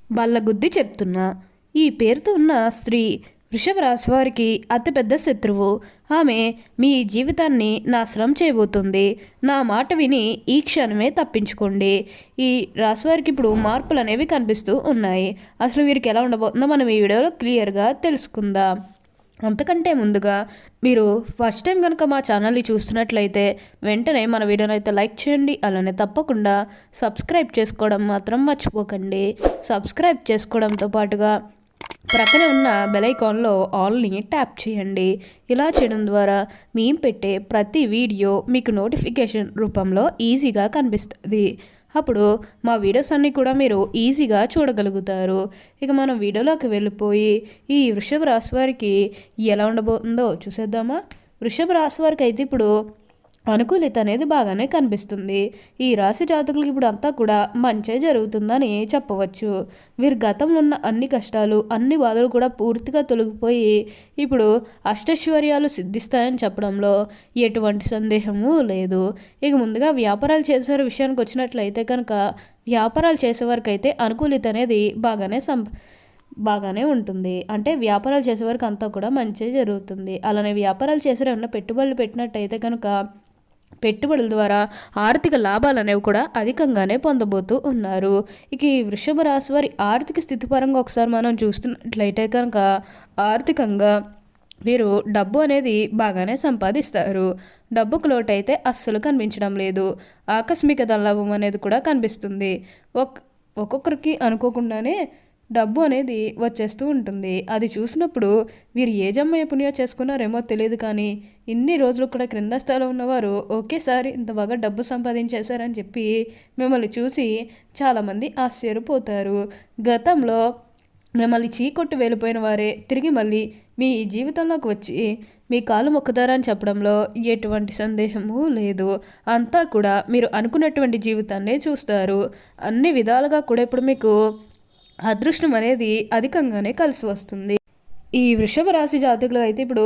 బల్లగుద్ది చెప్తున్నా. ఈ పేరుతో ఉన్న స్త్రీ వృషభ రాశి వారికి అతిపెద్ద శత్రువు. ఆమె మీ జీవితాన్ని నాశనం చేయబోతుంది. నా మాట విని ఈ క్షణమే తప్పించుకోండి. ఈ రాశి వారికి ఇప్పుడు మార్పులు అనేవి కనిపిస్తూ ఉన్నాయి. అసలు వీరికి ఎలా ఉండబోతుందో మనం ఈ వీడియోలో క్లియర్గా తెలుసుకుందాం. అంతకంటే ముందుగా మీరు ఫస్ట్ టైం కనుక మా ఛానల్ని చూస్తున్నట్లయితే వెంటనే మన వీడియోని అయితే లైక్ చేయండి. అలానే తప్పకుండా సబ్స్క్రైబ్ చేసుకోవడం మాత్రం మర్చిపోకండి. సబ్స్క్రైబ్ చేసుకోవడంతో పాటుగా ప్రక్కన ఉన్న బెల్ ఐకాన్లో ఆల్ని ట్యాప్ చేయండి. ఇలా చేయడం ద్వారా మేము పెట్టే ప్రతి వీడియో మీకు నోటిఫికేషన్ రూపంలో ఈజీగా కనిపిస్తుంది. అప్పుడు మా వీడియోస్ అన్నీ కూడా మీరు ఈజీగా చూడగలుగుతారు. ఇక మనం వీడియోలోకి వెళ్ళిపోయి ఈ వృషభ రాశి వారికి ఎలా ఉండబోతుందో చూసేద్దామా. వృషభ రాశి వారికి అయితే ఇప్పుడు అనుకూలిత అనేది బాగానే కనిపిస్తుంది. ఈ రాశి జాతకులకు ఇప్పుడు అంతా కూడా మంచే జరుగుతుందని చెప్పవచ్చు. వీరి గతంలో ఉన్న అన్ని కష్టాలు అన్ని బాధలు కూడా పూర్తిగా తొలగిపోయి ఇప్పుడు అష్టైశ్వర్యాలు సిద్ధిస్తాయని చెప్పడంలో ఎటువంటి సందేహము లేదు. ఇక ముందుగా వ్యాపారాలు చేసే విషయానికి వచ్చినట్లయితే కనుక వ్యాపారాలు చేసేవారికి అయితే అనుకూలిత అనేది బాగానే ఉంటుంది. అంటే వ్యాపారాలు చేసేవారికి అంతా కూడా మంచి జరుగుతుంది. అలానే వ్యాపారాలు చేసే ఉన్న పెట్టుబడులు పెట్టినట్టయితే కనుక పెట్టుబడుల ద్వారా ఆర్థిక లాభాలు అనేవి కూడా అధికంగానే పొందబోతూ ఉన్నారు. ఇక ఈ వృషభ రాశి వారి ఆర్థిక స్థితి పరంగా ఒకసారి మనం చూస్తున్నట్లయితే కనుక ఆర్థికంగా వీరు డబ్బు అనేది బాగానే సంపాదిస్తారు. డబ్బుకు లోటు అయితే అస్సలు కనిపించడం లేదు. ఆకస్మిక ధనలాభం అనేది కూడా కనిపిస్తుంది. ఒక్కొక్కరికి అనుకోకుండానే డబ్బు అనేది వచ్చేస్తూ ఉంటుంది. అది చూసినప్పుడు వీరు ఏ జన్మ పుణ్యం చేసుకున్నారేమో తెలియదు, కానీ ఇన్ని రోజులు కూడా క్రింద స్థాయిలో ఉన్నవారు ఒకేసారి ఇంత బాగా డబ్బు సంపాదించేశారని చెప్పి మిమ్మల్ని చూసి చాలామంది ఆశ్చర్యపోతారు. గతంలో మిమ్మల్ని చీకొట్టు వెళ్ళిపోయిన వారే తిరిగి మళ్ళీ మీ జీవితంలోకి వచ్చి మీ కాలు మొక్కుతారని చెప్పడంలో ఎటువంటి సందేహము లేదు. అంతా కూడా మీరు అనుకున్నటువంటి జీవితాన్నే చూస్తారు. అన్ని విధాలుగా కూడా ఇప్పుడు మీకు అదృష్టం అనేది అధికంగానే కలిసి వస్తుంది. ఈ వృషభ రాశి జాతకులు అయితే ఇప్పుడు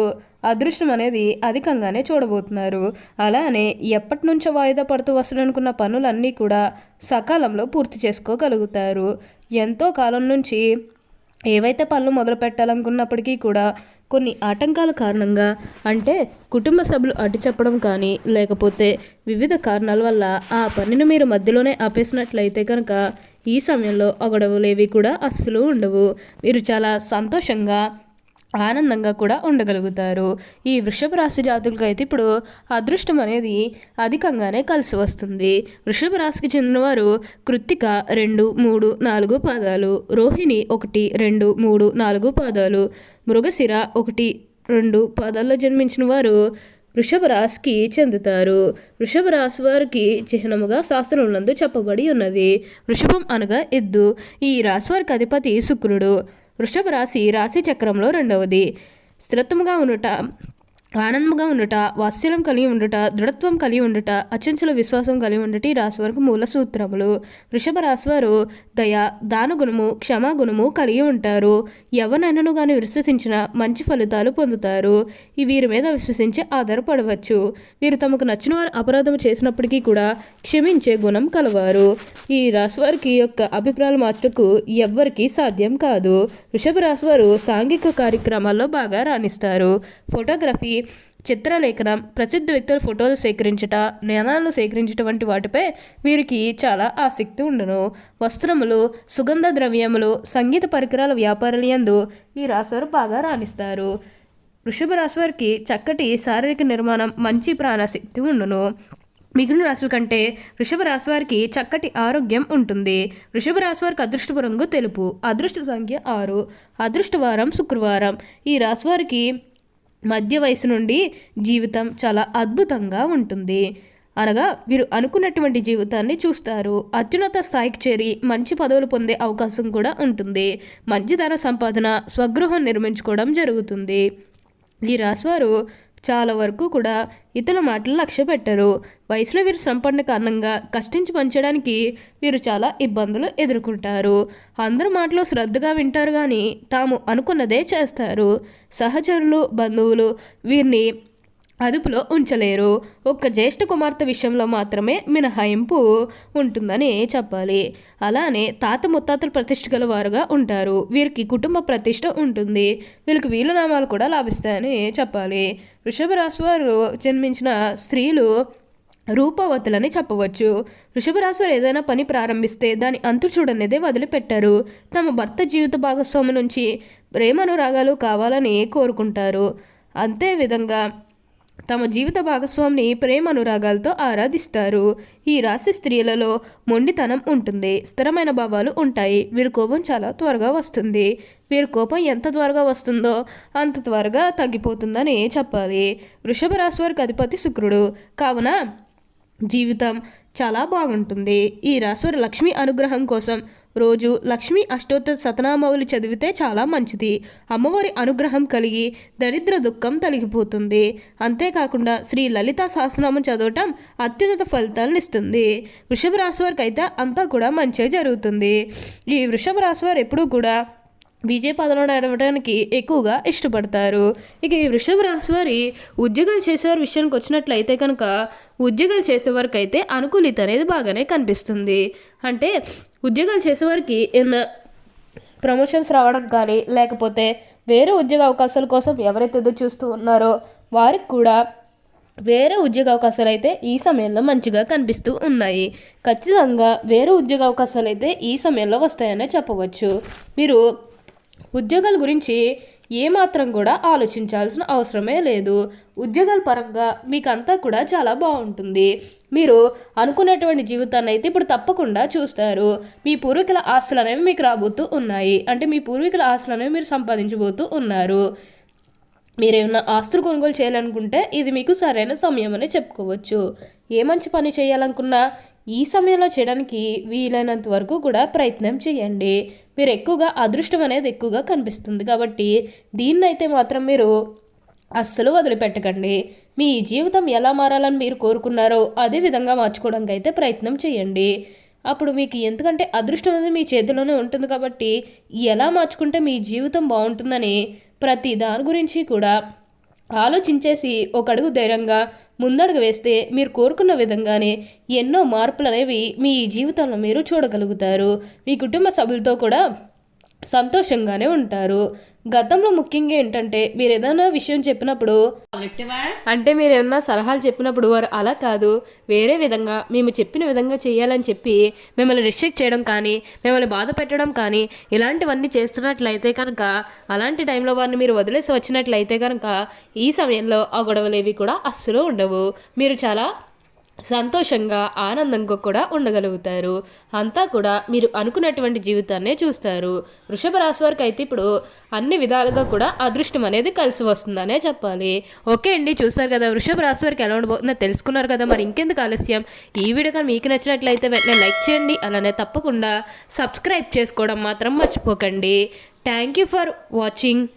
అదృష్టం అనేది అధికంగానే చూడబోతున్నారు. అలానే ఎప్పటి నుంచో వాయిదా పడుతూ వస్తున్ననుకున్న పనులన్నీ కూడా సకాలంలో పూర్తి చేసుకోగలుగుతారు. ఎంతో కాలం నుంచి ఏవైతే పనులు మొదలు పెట్టాలనుకున్నప్పటికీ కూడా కొన్ని ఆటంకాల కారణంగా, అంటే కుటుంబ సభ్యులు అడ్డు చెప్పడం కానీ లేకపోతే వివిధ కారణాల వల్ల ఆ పనిని మీరు మధ్యలోనే ఆపేసినట్లయితే కనుక ఈ సమయంలో గొడవలేవి కూడా అస్సలు ఉండవు. మీరు చాలా సంతోషంగా ఆనందంగా కూడా ఉండగలుగుతారు. ఈ వృషభ రాశి జాతకులకు అయితే ఇప్పుడు అదృష్టం అనేది అధికంగానే కలిసి వస్తుంది. వృషభ రాశికి చెందినవారు కృత్తిక 2, 3, 4 పాదాలు, రోహిణి 1, 2, 3, 4 పాదాలు, మృగశిర 1, 2 పాదాల్లో జన్మించిన వారు వృషభ రాశికి చెందుతారు. వృషభ రాశి వారికి చిహ్నముగా శాస్త్రములందు చెప్పబడి ఉన్నది. వృషభం అనగా ఎద్దు. ఈ రాశి వారికి అధిపతి శుక్రుడు. వృషభ రాశి రాశి చక్రంలో రెండవది. స్థిరత్వముగా ఉండుట, ఆనందంగా ఉండుట, వాత్సల్యం కలిగి ఉండుట, దృఢత్వం కలిగి ఉండుట, అచంచల విశ్వాసం కలిగి ఉండుట ఈ రాశి వారికి మూల సూత్రములు. వృషభ రాశి వారు దయ, దానగుణము, క్షమాగుణము కలిగి ఉంటారు. ఎవరినైనాను కానీ విశ్వసించిన మంచి ఫలితాలు పొందుతారు. ఈ వీరి మీద విశ్వసించి ఆధారపడవచ్చు. వీరు తమకు నచ్చిన వారు అపరాధం చేసినప్పటికీ కూడా క్షమించే గుణం కలవారు. ఈ రాశి వారికి యొక్క అభిప్రాయాలు మార్చటకు ఎవ్వరికీ సాధ్యం కాదు. వృషభ రాశి వారు సాంఘిక కార్యక్రమాల్లో బాగా రాణిస్తారు. ఫోటోగ్రఫీ, చిత్రలేఖనం, ప్రసిద్ధ వ్యక్తుల ఫోటోలు సేకరించట, నాణాలను సేకరించట వంటి వాటిపై వీరికి చాలా ఆసక్తి ఉండను. వస్త్రములు, సుగంధ ద్రవ్యములు, సంగీత పరికరాల వ్యాపారాల యందు ఈ రాశివారు బాగా రాణిస్తారు. వృషభ రాశి వారికి చక్కటి శారీరక నిర్మాణం, మంచి ప్రాణశక్తి ఉండును. మిగిలిన రాశుల కంటే వృషభ రాశి వారికి చక్కటి ఆరోగ్యం ఉంటుంది. వృషభ రాశి వారికి అదృష్టపు రంగు తెలుపు, అదృష్ట సంఖ్య 6, అదృష్టవారం శుక్రవారం. ఈ రాశి వారికి మధ్య వయసు నుండి జీవితం చాలా అద్భుతంగా ఉంటుంది. అనగా వీరు అనుకున్నటువంటి జీవితాన్ని చూస్తారు. అత్యున్నత స్థాయికి చేరి మంచి పదవులు పొందే అవకాశం కూడా ఉంటుంది. మంచి ధన సంపాదన, స్వగృహం నిర్మించుకోవడం జరుగుతుంది. ఈ రాశివారు చాలా వరకు కూడా ఇతరుల మాటలు లక్ష్య పెట్టరు. వయసులో వీరు సంపన్న కారణంగా కష్టించి పనిచేయడానికి వీరు చాలా ఇబ్బందులు ఎదుర్కొంటారు. అందరి మాటలు శ్రద్ధగా వింటారు, కానీ తాము అనుకున్నదే చేస్తారు. సహచరులు, బంధువులు వీరిని అదుపులో ఉంచలేరు. ఒక్క జ్యేష్ఠ కుమార్తె విషయంలో మాత్రమే మినహాయింపు ఉంటుందని చెప్పాలి. అలానే తాత ముత్తాతలు ప్రతిష్ఠ గల వారుగా ఉంటారు. వీరికి కుటుంబ ప్రతిష్ఠ ఉంటుంది. వీళ్ళకి వీలునామాలు కూడా లాభిస్తాయని చెప్పాలి. వృషభ రాశి వారు జన్మించిన స్త్రీలు రూపవతులని చెప్పవచ్చు. వృషభ రాశి వారు ఏదైనా పని ప్రారంభిస్తే దాని అంతు చూడనేదే వదిలిపెట్టారు. తమ భర్త జీవిత భాగస్వామి నుంచి ప్రేమానురాగాలు కావాలని కోరుకుంటారు. అంతేవిధంగా తమ జీవిత భాగస్వామిని ప్రేమ అనురాగాలతో ఆరాధిస్తారు. ఈ రాశి స్త్రీలలో మొండితనం ఉంటుంది. స్థిరమైన భావాలు ఉంటాయి. వీరి కోపం చాలా త్వరగా వస్తుంది. వీరి కోపం ఎంత త్వరగా వస్తుందో అంత త్వరగా తగ్గిపోతుందని చెప్పాలి. వృషభ రాశి వారికి అధిపతి శుక్రుడు కావున జీవితం చాలా బాగుంటుంది. ఈ రాశివారి లక్ష్మీ అనుగ్రహం కోసం రోజు లక్ష్మీ అష్టోత్తర శతనామావళి చదివితే చాలా మంచిది. అమ్మవారి అనుగ్రహం కలిగి దరిద్ర దుఃఖం తొలగిపోతుంది. అంతేకాకుండా శ్రీ లలితా సహస్రనామం చదవటం అత్యున్నత ఫలితాలను ఇస్తుంది. వృషభ రాశి వారికి అయితే అంతా కూడా మంచిగా జరుగుతుంది. ఈ వృషభ రాశి వారు ఎప్పుడూ కూడా విజయ పదంలో నడవడానికి ఎక్కువగా ఇష్టపడతారు. ఇక ఈ వృషభ రాశి వారి ఉద్యోగాలు చేసేవారి విషయానికి వచ్చినట్లయితే కనుక ఉద్యోగాలు చేసేవారికి అయితే అనుకూలిత అనేది బాగానే కనిపిస్తుంది. అంటే ఉద్యోగాలు చేసేవారికి ఏమైనా ప్రమోషన్స్ రావడం కానీ లేకపోతే వేరే ఉద్యోగ అవకాశాల కోసం ఎవరైతే ఎదురు చూస్తూ ఉన్నారో వారికి కూడా వేరే ఉద్యోగ అవకాశాలు అయితే ఈ సమయంలో మంచిగా కనిపిస్తూ ఉన్నాయి. ఖచ్చితంగా వేరే ఉద్యోగ అవకాశాలు అయితే ఈ సమయంలో వస్తాయనే చెప్పవచ్చు. మీరు ఉద్యోగాల గురించి ఏమాత్రం కూడా ఆలోచించాల్సిన అవసరమే లేదు. ఉద్యోగాల పరంగా మీకు అంతా కూడా చాలా బాగుంటుంది. మీరు అనుకున్నటువంటి జీవితాన్ని అయితే ఇప్పుడు తప్పకుండా చూస్తారు. మీ పూర్వీకుల ఆస్తులు అనేవి మీకు రాబోతూ ఉన్నాయి. అంటే మీ పూర్వీకుల ఆస్తులు అనేవి మీరు సంపాదించబోతూ ఉన్నారు. మీరేమన్నా ఆస్తులు కొనుగోలు చేయాలనుకుంటే ఇది మీకు సరైన సమయం అని చెప్పుకోవచ్చు. ఏ మంచి పని చేయాలనుకున్నా ఈ సమయంలో చేయడానికి వీలైనంత వరకు కూడా ప్రయత్నం చేయండి. మీరు ఎక్కువగా అదృష్టం అనేది ఎక్కువగా కనిపిస్తుంది కాబట్టి దీన్నైతే మాత్రం మీరు అస్సలు వదిలిపెట్టకండి. మీ జీవితం ఎలా మారాలని మీరు కోరుకున్నారో అదే విధంగా మార్చుకోవడానికి అయితే ప్రయత్నం చేయండి. అప్పుడు మీకు ఎందుకంటే అదృష్టం అనేది మీ చేతిలోనే ఉంటుంది కాబట్టి ఎలా మార్చుకుంటే మీ జీవితం బాగుంటుందని ప్రతి దాని గురించి కూడా ఆలోచించేసి ఒక అడుగు ధైర్యంగా ముందడుగు వేస్తే మీరు కోరుకున్న విధంగానే ఎన్నో మార్పులు అనేవి మీ జీవితంలో మీరు చూడగలుగుతారు. మీ కుటుంబ సభ్యులతో కూడా సంతోషంగానే ఉంటారు. గతంలో ముఖ్యంగా ఏంటంటే మీరు ఏదైనా విషయం చెప్పినప్పుడు అంటే మీరు ఏమన్నా సలహాలు చెప్పినప్పుడు వారు అలా కాదు వేరే విధంగా మేము చెప్పిన విధంగా చేయాలని చెప్పి మిమ్మల్ని రిస్ట్రిక్ట్ చేయడం కానీ మిమ్మల్ని బాధ పెట్టడం కానీ ఇలాంటివన్నీ చేస్తున్నట్లయితే కనుక అలాంటి టైంలో వారిని మీరు వదిలేసి వచ్చినట్లయితే కనుక ఈ సమయంలో ఆ గొడవలేవి కూడా అస్సలు ఉండవు. మీరు చాలా సంతోషంగా ఆనందంగా కూడా ఉండగలుగుతారు. అంతా కూడా మీరు అనుకున్నటువంటి జీవితాన్నే చూస్తారు. వృషభ రాశి వారికి అయితే ఇప్పుడు అన్ని విధాలుగా కూడా అదృష్టం అనేది కలిసి వస్తుందనే చెప్పాలి. ఓకే అండి, చూస్తారు కదా వృషభ రాశి వారికి ఎలా ఉండబోతుందో తెలుసుకున్నారు కదా. మరి ఇంకెందుకు ఆలస్యం, ఈ వీడియో కానీ మీకు నచ్చినట్లయితే వెంటనే లైక్ చేయండి. అలానే తప్పకుండా సబ్స్క్రైబ్ చేసుకోవడం మాత్రం మర్చిపోకండి. Thank you for watching.